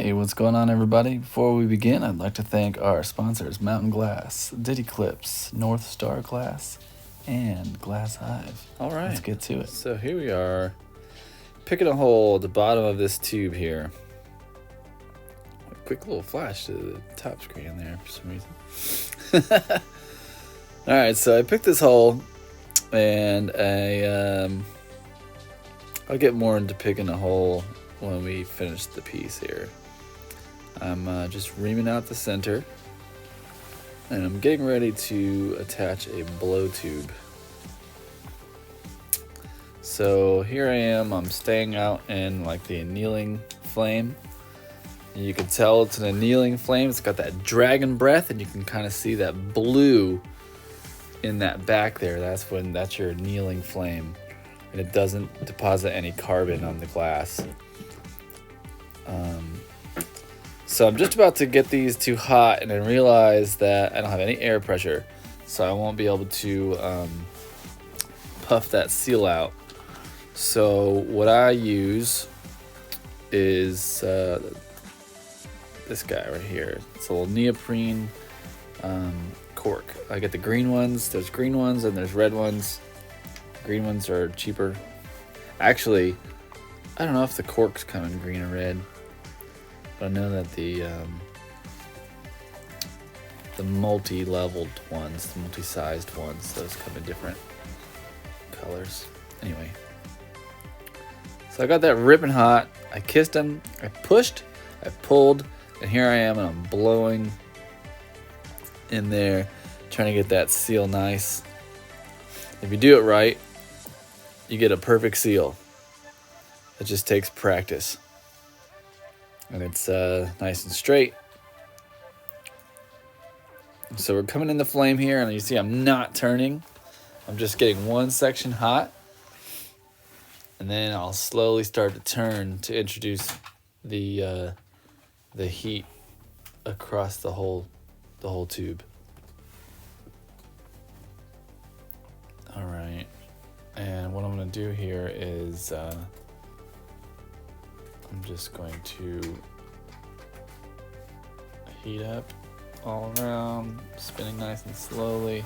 Hey, what's going on, everybody? Before we begin, I'd like to thank our sponsors, Mountain Glass, Diddy Clips, North Star Glass, and Glass Hive. All right. Let's get to it. So here we are, picking a hole at the bottom of this tube here. A quick little flash to the top screen there for some reason. All right, so I picked this hole, and I'll get more into picking a hole when we finish the piece here. I'm just reaming out the center, and I'm getting ready to attach a blow tube. So here I am, I'm staying out in like the annealing flame. And you can tell it's an annealing flame. It's got that dragon breath, and you can kind of see that blue in that back there. That's your annealing flame, and it doesn't deposit any carbon on the glass. So I'm just about to get these too hot, and I realize that I don't have any air pressure, so I won't be able to puff that seal out. So what I use is this guy right here. It's a little neoprene cork. I get the green ones. There's green ones and there's red ones. Green ones are cheaper. Actually, I don't know if the corks come in green or red, but I know that the multi-leveled ones, the multi-sized ones, those come in different colors. Anyway, so I got that ripping hot. I kissed them. I pushed. I pulled, and here I am, and I'm blowing in there, trying to get that seal nice. If you do it right, you get a perfect seal. It just takes practice. And it's nice and straight. So we're coming in the flame here, and you see I'm not turning. I'm just getting one section hot. And then I'll slowly start to turn to introduce the heat across the whole tube. All right. And what I'm going to do here is I'm just going to heat up all around, spinning nice and slowly.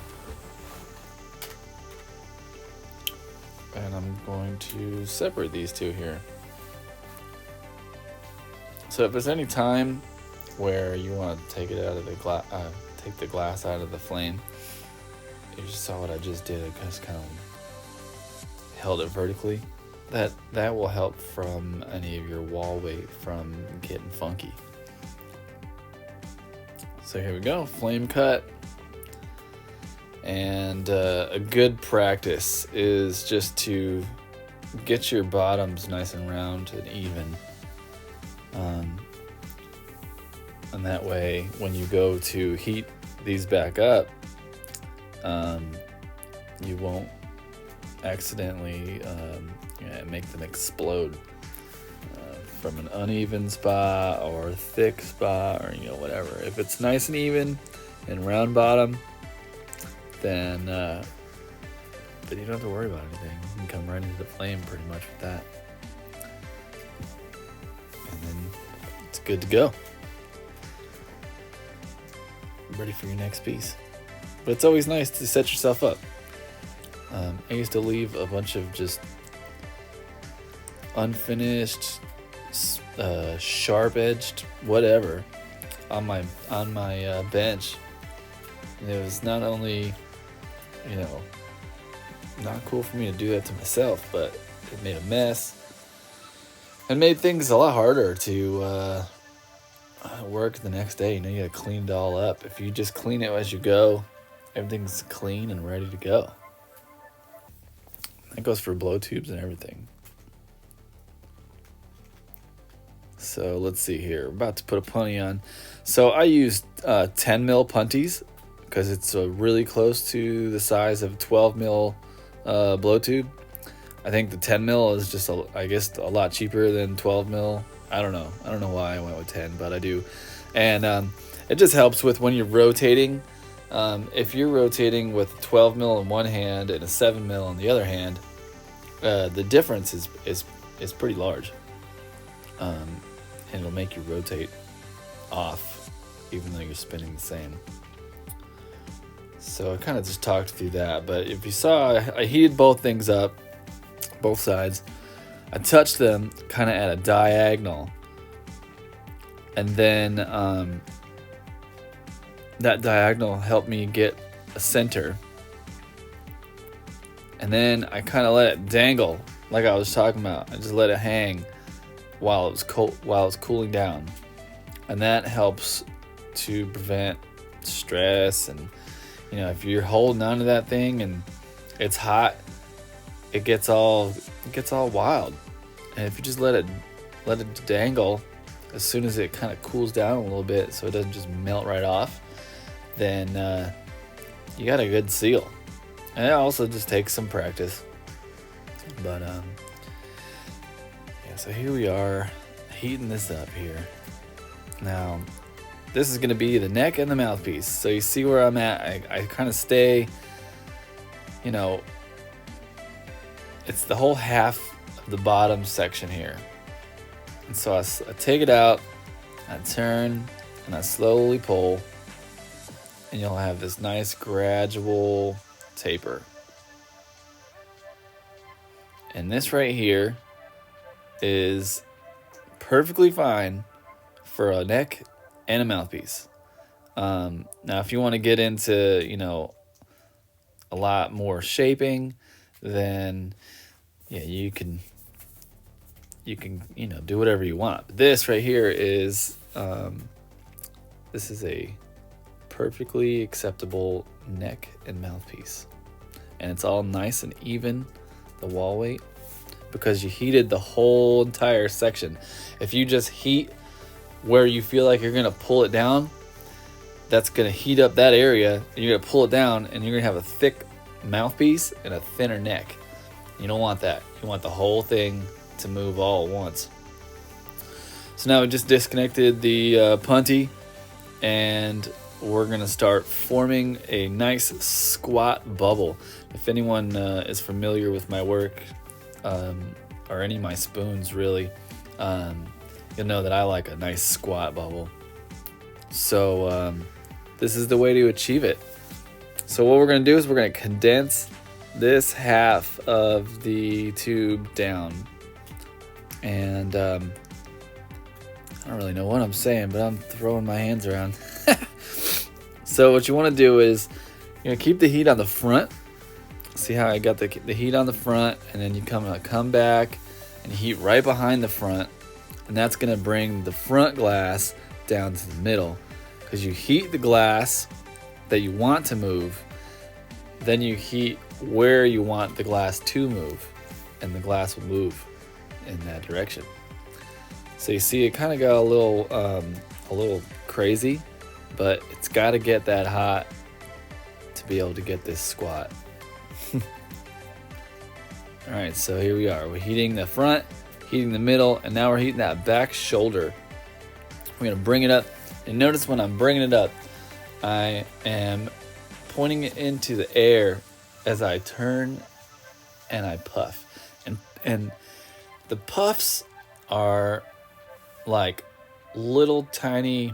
And I'm going to separate these two here. So if there's any time where you want to take it out of the take the glass out of the flame, you just saw what I just did. I just kind of held it vertically. That will help from any of your wall weight from getting funky. So here we go, flame cut. And a good practice is just to get your bottoms nice and round and even. And that way, when you go to heat these back up, you won't accidentally make them explode from an uneven spot or a thick spot, or whatever. If it's nice and even and round bottom, then you don't have to worry about anything. You can come right into the flame pretty much with that, and then it's good to go. Ready for your next piece. But it's always nice to set yourself up. I used to leave a bunch of just unfinished, sharp-edged whatever on my bench, and it was not only not cool for me to do that to myself, but it made a mess and made things a lot harder to work the next day. You gotta clean it all up. If you just clean it as you go, everything's clean and ready to go. That goes for blow tubes and everything. So let's see here. We're about to put a punty on. So I used 10 mil punties because it's really close to the size of 12 mil blow tube. I think the 10 mil is just a lot cheaper than 12 mil. I don't know why I went with 10, but I do. And it just helps with when you're rotating. If you're rotating with 12 mil in one hand and a 7 mil in the other hand, the difference is pretty large. and it'll make you rotate off even though you're spinning the same. So I kind of just talked through that, but if you saw, I heated both things up, both sides. I touched them kind of at a diagonal, and then that diagonal helped me get a center, and then I kind of let it dangle like I was talking about. I just let it hang while it was cooling down, and that helps to prevent stress. And if you're holding on to that thing and it's hot, it gets all wild. And if you just let it dangle, as soon as it kind of cools down a little bit, so it doesn't just melt right off, then you got a good seal. And it also just takes some practice. But so here we are, heating this up here. Now, this is going to be the neck and the mouthpiece. So you see where I'm at. I kind of stay, it's the whole half of the bottom section here. And so I take it out, I turn, and I slowly pull, and you'll have this nice gradual taper. And this right here is perfectly fine for a neck and a mouthpiece. Now, if you want to get into, a lot more shaping, then you can do whatever you want. But this right here is this is a perfectly acceptable neck and mouthpiece, and it's all nice and even, the wall weight, because you heated the whole entire section. If you just heat where you feel like you're gonna pull it down, that's gonna heat up that area, and you're gonna pull it down, and you're gonna have a thick mouthpiece and a thinner neck. You don't want that. You want the whole thing to move all at once. So now we just disconnected the punty, and we're gonna start forming a nice squat bubble. If anyone is familiar with my work, or any of my spoons really, you'll know that I like a nice squat bubble. So this is the way to achieve it. So what we're going to do is we're going to condense this half of the tube down. And I don't really know what I'm saying, but I'm throwing my hands around. So what you want to do is keep the heat on the front. See how I got the heat on the front, and then you come back and heat right behind the front, and that's going to bring the front glass down to the middle, because you heat the glass that you want to move, then you heat where you want the glass to move, and the glass will move in that direction. So you see it kind of got a little crazy, but it's got to get that hot to be able to get this squat. All right, so here we are. We're heating the front, heating the middle, and now we're heating that back shoulder. We're going to bring it up. And notice when I'm bringing it up, I am pointing it into the air as I turn and I puff. And the puffs are like little tiny,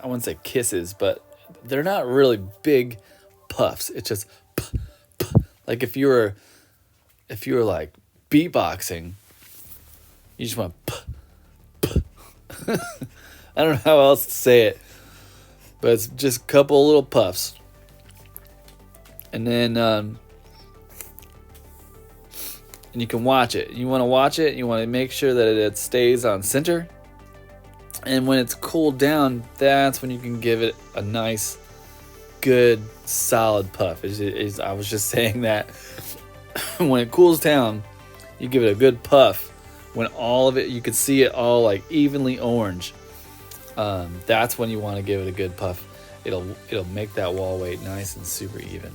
I wouldn't say kisses, but they're not really big puffs. It's just puff, puff. Like if you were like beatboxing, you just want puff, puff. I don't know how else to say it, but it's just a couple little puffs. And then and you can watch it. You want to watch it. You want to make sure that it stays on center. And when it's cooled down, that's when you can give it a nice, good, solid puff. I was just saying that. When it cools down, you give it a good puff. When all of it, you can see it all like evenly orange. That's when you want to give it a good puff. It'll make that wall weight nice and super even.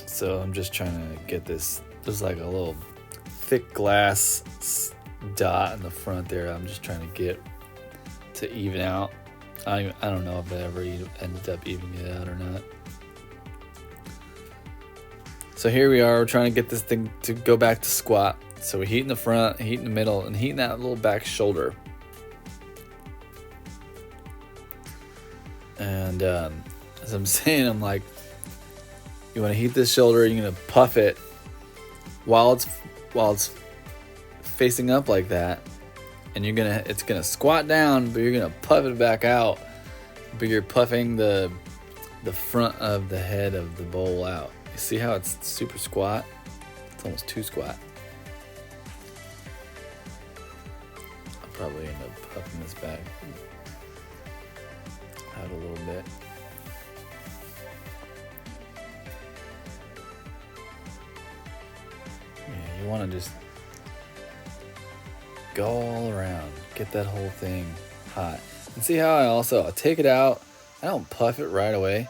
So I'm just trying to get this. There's like a little thick glass dot in the front there. I'm just trying to get to even out. I don't know if I ever ended up evening it out or not. So here we are, we're trying to get this thing to go back to squat. So we heat in the front, heat in the middle, and heat in that little back shoulder. And as I'm saying, I'm like, you want to heat this shoulder, you're gonna puff it while it's facing up like that, and it's gonna squat down, but you're gonna puff it back out, but you're puffing the front of the head of the bowl out. You see how it's super squat? It's almost too squat. I'll probably end up puffing this back out a little bit. Yeah, you want to just go all around, get that whole thing hot. And see how I'll take it out. I don't puff it right away.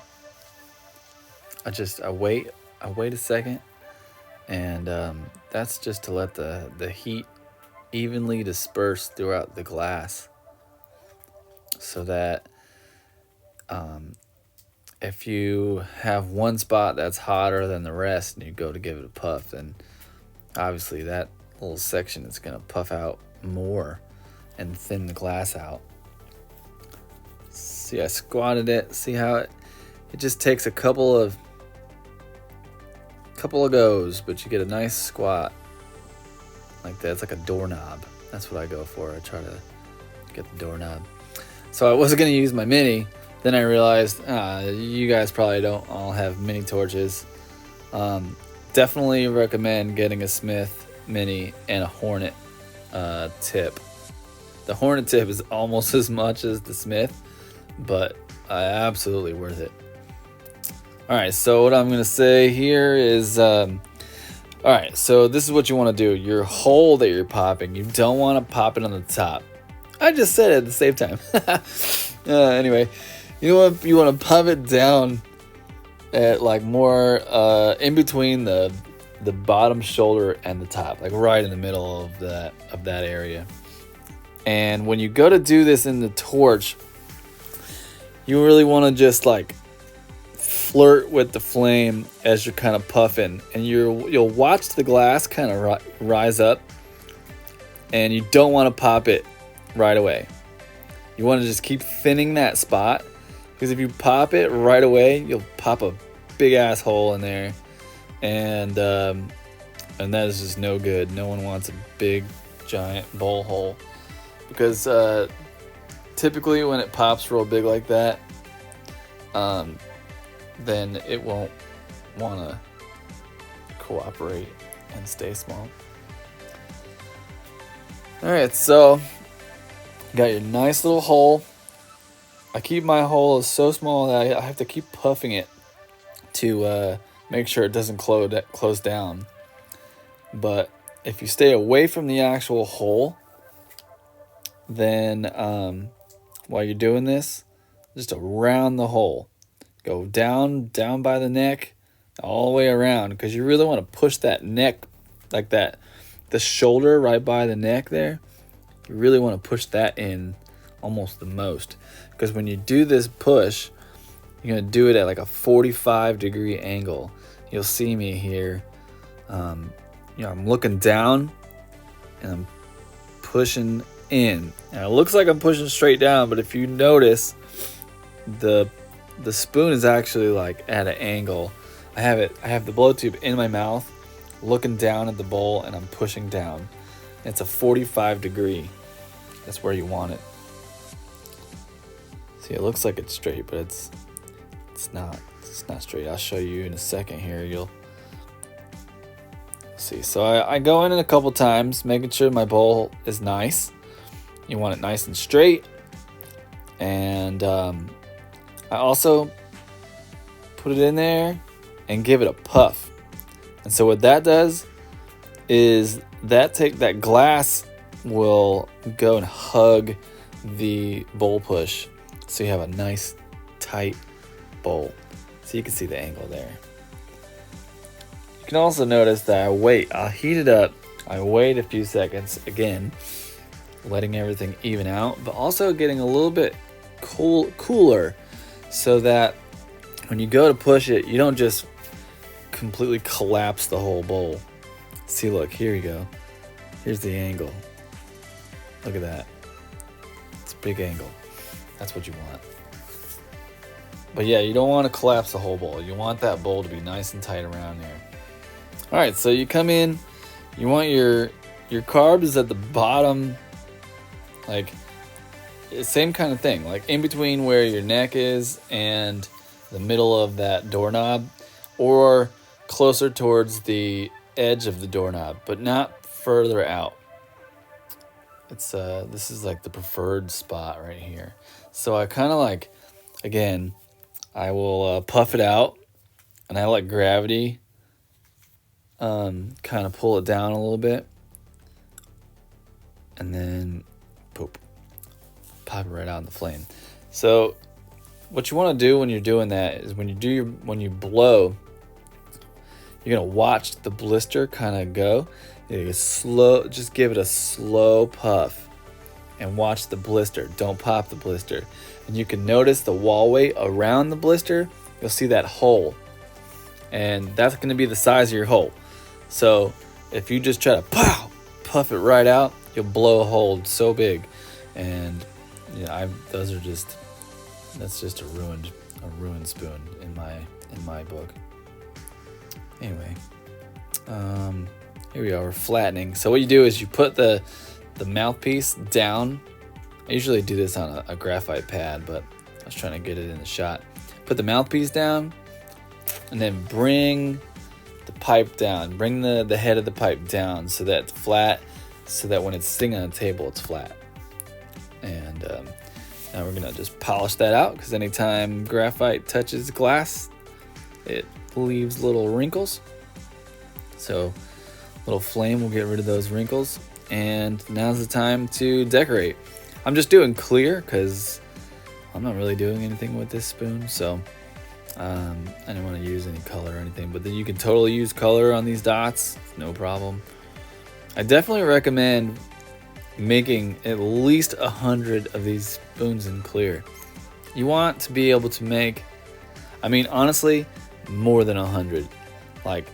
I wait a second, and that's just to let the heat evenly disperse throughout the glass, so that if you have one spot that's hotter than the rest and you go to give it a puff, then obviously that little section is going to puff out more and thin the glass out. See, I squatted it. See how it just takes a couple of goes, but you get a nice squat like that. It's like a doorknob. That's what I go for. I try to get the doorknob. So I wasn't going to use my mini. Then I realized you guys probably don't all have mini torches. Definitely recommend getting a Smith mini and a Hornet tip. The Hornet tip is almost as much as the Smith, but absolutely worth it. All right, so what I'm going to say here is, all right, so this is what you want to do. Your hole that you're popping, you don't want to pop it on the top. I just said it at the same time. Anyway, you want to pop it down at like more in between the bottom shoulder and the top, like right in the middle of that area. And when you go to do this in the torch, you really want to just like flirt with the flame as you're kind of puffing, and you'll watch the glass kind of rise up, and you don't want to pop it right away. You want to just keep thinning that spot, because if you pop it right away, you'll pop a big ass hole in there, and that is just no good. No one wants a big giant bowl hole, because typically when it pops real big like that, then it won't want to cooperate and stay small. Alright, so you got your nice little hole. I keep my hole so small that I have to keep puffing it to make sure it doesn't close down. But if you stay away from the actual hole, then while you're doing this, just around the hole. Go down by the neck, all the way around, because you really want to push that neck like that. The shoulder right by the neck there, you really want to push that in almost the most. Because when you do this push, you're going to do it at like a 45-degree angle. You'll see me here. I'm looking down and I'm pushing in. Now it looks like I'm pushing straight down, but if you notice, the spoon is actually like at an angle. I have the blow tube in my mouth, looking down at the bowl, and I'm pushing down. It's a 45-degree. That's where you want it. See, it looks like it's straight, but it's not. It's not straight. I'll show you in a second here. You'll see. So I go in a couple times, making sure my bowl is nice. You want it nice and straight. And I also put it in there and give it a puff. And so what that does is that glass will go and hug the bowl push, so you have a nice tight bowl. So you can see the angle there. You can also notice that I'll heat it up, I wait a few seconds, again letting everything even out, but also getting a little bit cooler, so that when you go to push it, you don't just completely collapse the whole bowl. See, look, here you go. Here's the angle. Look at that. It's a big angle. That's what you want. But yeah, you don't want to collapse the whole bowl. You want that bowl to be nice and tight around there. All right, so you come in. You want your carbs at the bottom, like same kind of thing, like in between where your neck is and the middle of that doorknob, or closer towards the edge of the doorknob, but not further out. It's this is like the preferred spot right here. So I kind of like, again, I will puff it out, and I let gravity kind of pull it down a little bit, and then poop, pop it right out in the flame. So what you want to do when you're doing that is when you blow, you're gonna watch the blister kind of go. Just give it a slow puff and watch the blister. Don't pop the blister. And you can notice the wall weight around the blister. You'll see that hole, and that's going to be the size of your hole. So if you just try to puff it right out, you'll blow a hole so big. And yeah, that's just a ruined spoon in my book. Anyway, here we are, we're flattening. So what you do is you put the mouthpiece down. I usually do this on a graphite pad, but I was trying to get it in the shot. Put the mouthpiece down, and then bring the pipe down. Bring the head of the pipe down so that it's flat, so that when it's sitting on a table, it's flat. And now we're gonna just polish that out, because anytime graphite touches glass, it leaves little wrinkles. So little flame will get rid of those wrinkles. And now's the time to decorate. I'm just doing clear because I'm not really doing anything with this spoon, so I didn't want to use any color or anything. But then you can totally use color on these dots, no problem. I definitely recommend making at least 100 of these spoons in clear. You want to be able to make, honestly, more than 100. Like,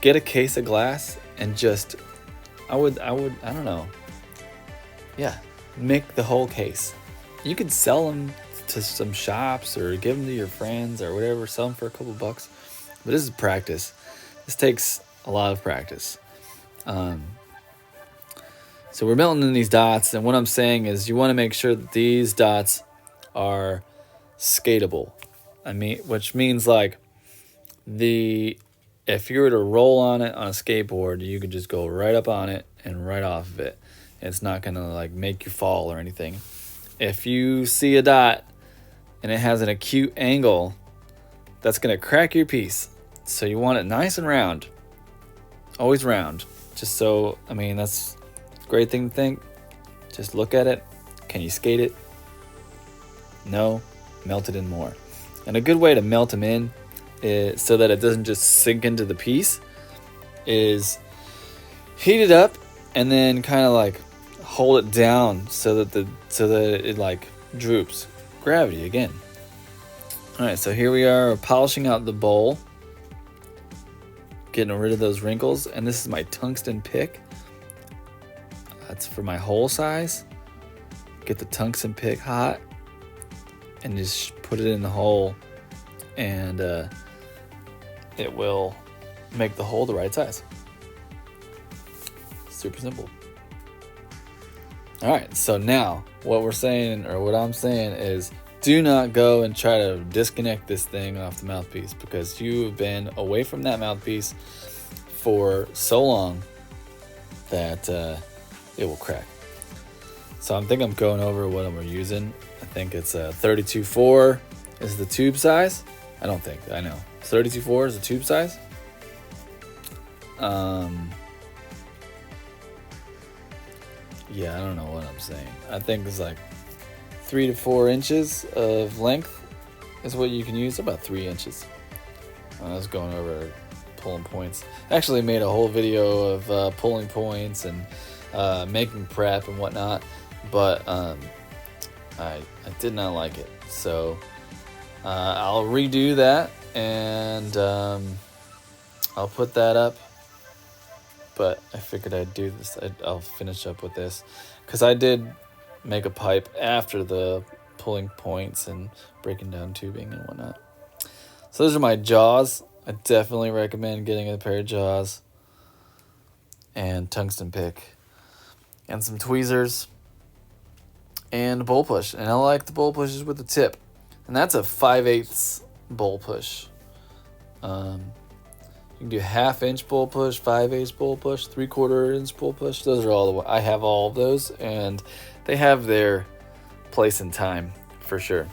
get a case of glass and just, I don't know. Yeah, make the whole case. You could sell them to some shops or give them to your friends or whatever, sell them for a couple bucks. But this is practice. This takes a lot of practice. So we're melting in these dots, and what I'm saying is you want to make sure that these dots are skatable. Which means like if you were to roll on it on a skateboard, you could just go right up on it and right off of it. It's not gonna like make you fall or anything. If you see a dot and it has an acute angle, that's gonna crack your piece. So you want it nice and round. Always round. Just so, that's a great thing to think. Just look at it. Can you skate it? No. Melt it in more. And a good way to melt them in is, so that it doesn't just sink into the piece, is heat it up and then kind of like hold it down so that it like droops. Gravity again. All right, so here we are polishing out the bowl, getting rid of those wrinkles, and this is my tungsten pick. That's for my hole size. Get the tungsten pick hot and just put it in the hole, and it will make the hole the right size. Super simple. All right, so now what I'm saying is, do not go and try to disconnect this thing off the mouthpiece, because you have been away from that mouthpiece for so long that it will crack. So I'm going over what I'm using. I think it's a 32.4 is the tube size. I know. 32.4 is the tube size. Yeah, I don't know what I'm saying. I think it's like 3 to 4 inches of length is what you can use. About 3 inches. I was going over pulling points. I actually made a whole video of pulling points and making prep and whatnot, but I did not like it. So I'll redo that, and I'll put that up. But I figured I'd do this. I'll finish up with this because I did make a pipe after the pulling points and breaking down tubing and whatnot. So those are my jaws. I definitely recommend getting a pair of jaws and tungsten pick and some tweezers and a bowl push. And I like the bowl pushes with the tip. And that's a 5/8 bowl push. You can do 1/2 inch bowl push, 5/8 bowl push, 3/4 inch bowl push. Those are all I have all of those, and they have their place in time for sure.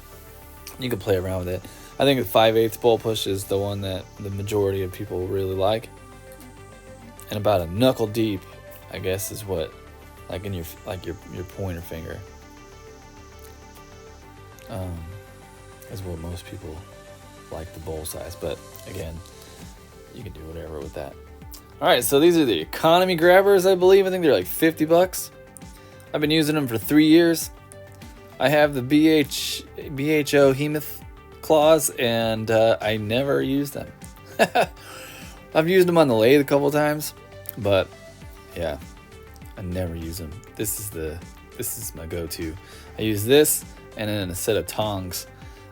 You can play around with it. I think the 5/8 bowl push is the one that the majority of people really like. And about a knuckle deep, I guess, is what, like in your pointer finger, is what most people like the bowl size. But again, you can do whatever with that. All right, so these are the economy grabbers, I believe. I think they're like $50. I've been using them for 3 years. I have the BHO Hemoth claws, and I never use them. I've used them on the lathe a couple times, but yeah, I never use them. This is my go-to. I use this and then a set of tongs.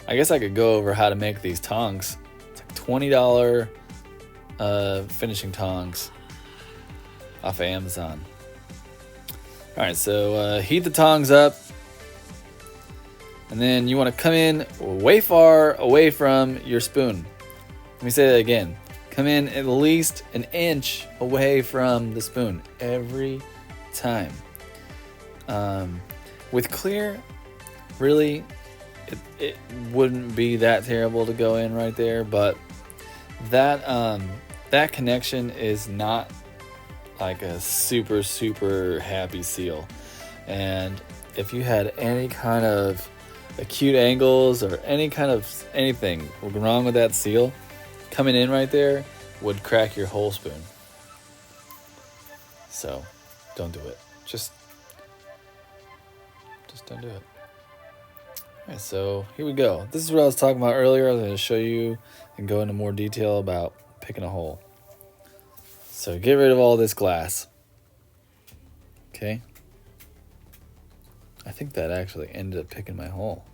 I guess I could go over how to make these tongs. It's like $20 finishing tongs off of Amazon. All right, so heat the tongs up, and then you want to come in way far away from your spoon. Let me say that again. Come in at least an inch away from the spoon every time. With clear, really, it wouldn't be that terrible to go in right there, but that connection is not like a super happy seal. And if you had any kind of acute angles or any kind of anything wrong with that seal, coming in right there would crack your whole spoon. So don't do it. Just don't do it. All right, so here we go. This is what I was talking about earlier. I was going to show you and go into more detail about picking a hole. So get rid of all this glass. Okay. I think that actually ended up picking my hole.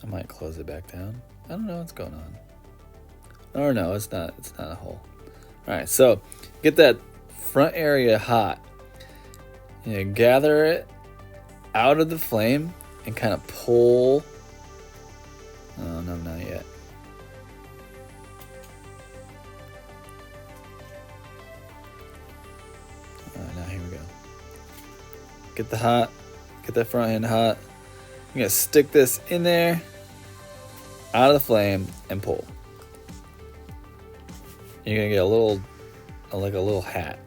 I might close it back down. I don't know what's going on. Or no, it's not a hole. All right, so get that front area hot. You know, gather it out of the flame and kind of pull. Oh, no, not yet. Now here we go. Get that front end hot. You're gonna stick this in there, out of the flame, and pull. You're gonna get a little hat.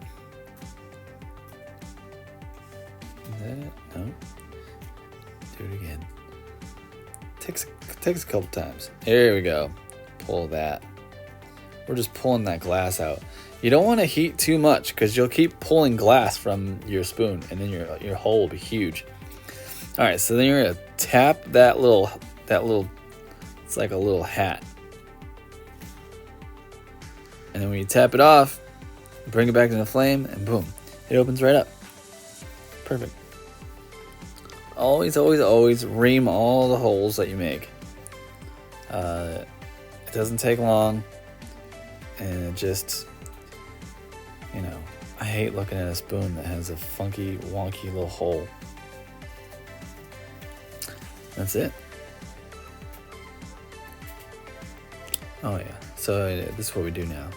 Is that it? No. Do it again. Takes a couple times. Here we go. Pull that. We're just pulling that glass out. You don't want to heat too much because you'll keep pulling glass from your spoon, and then your hole will be huge. All right, so then you're gonna tap that little. It's like a little hat. And then when you tap it off, bring it back to the flame, and boom, it opens right up. Perfect. Always ream all the holes that you make. It doesn't take long, and it just, I hate looking at a spoon that has a funky, wonky little hole. That's it. Oh yeah, so this is what we do now.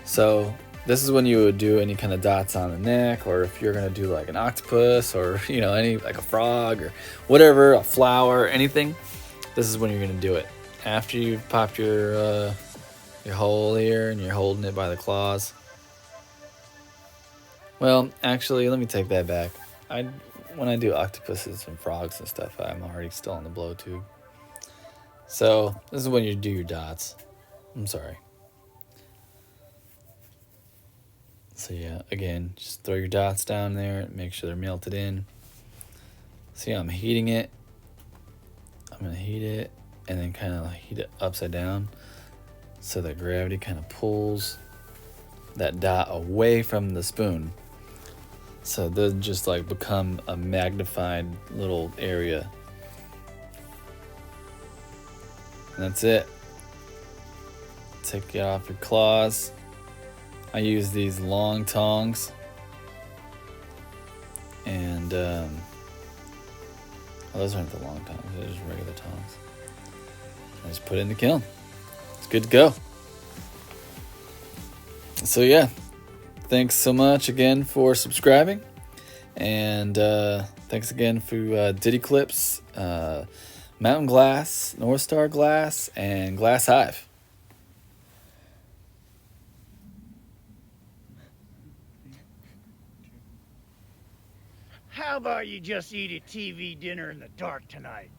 So this is when you would do any kind of dots on the neck, or if you're gonna do like an octopus, or any like a frog or whatever, a flower, anything. This is when you're gonna do it. After you've popped your hole here and you're holding it by the claws. Well, actually, let me take that back. When I do octopuses and frogs and stuff, I'm already still on the blow tube. So this is when you do your dots. I'm sorry. So yeah, again, just throw your dots down there, make sure they're melted in. See how I'm heating it? I'm gonna heat it and then kind of heat it upside down. so that gravity kind of pulls that dot away from the spoon. So they'll just like become a magnified little area. And that's it. Take it off your claws. I use these long tongs. And, well, those aren't the long tongs, they're just regular tongs. I just put it in the kiln. It's good to go. So yeah, thanks so much again for subscribing. And thanks again for Diddy Clips, Mountain Glass, North Star Glass, and Glass Hive. How about you just eat a TV dinner in the dark tonight?